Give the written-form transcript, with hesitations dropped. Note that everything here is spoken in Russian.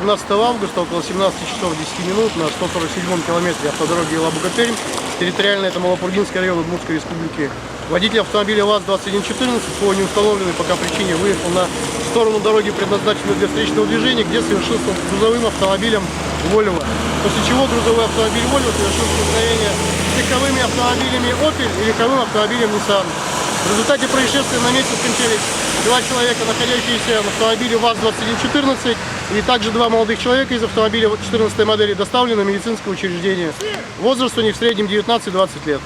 18 августа около 17 часов 10 минут на 147-м километре автодороги Елабуга-Пермь, территориально это Малопургинский район Удмуртской республики. Водитель автомобиля ВАЗ-2114 по неустановленной пока причине выехал на сторону дороги, предназначенной для встречного движения, где совершил с грузовым автомобилем Volvo. После чего грузовой автомобиль Volvo совершил столкновение с легковыми автомобилями Opel и легковым автомобилем Nissan. В результате происшествия на месте скончались 2 человека, находящиеся в автомобиле ВАЗ-2114, и также 2 молодых человека из автомобиля 14 модели доставлены в медицинское учреждение. Возраст у них в среднем 19-20 лет.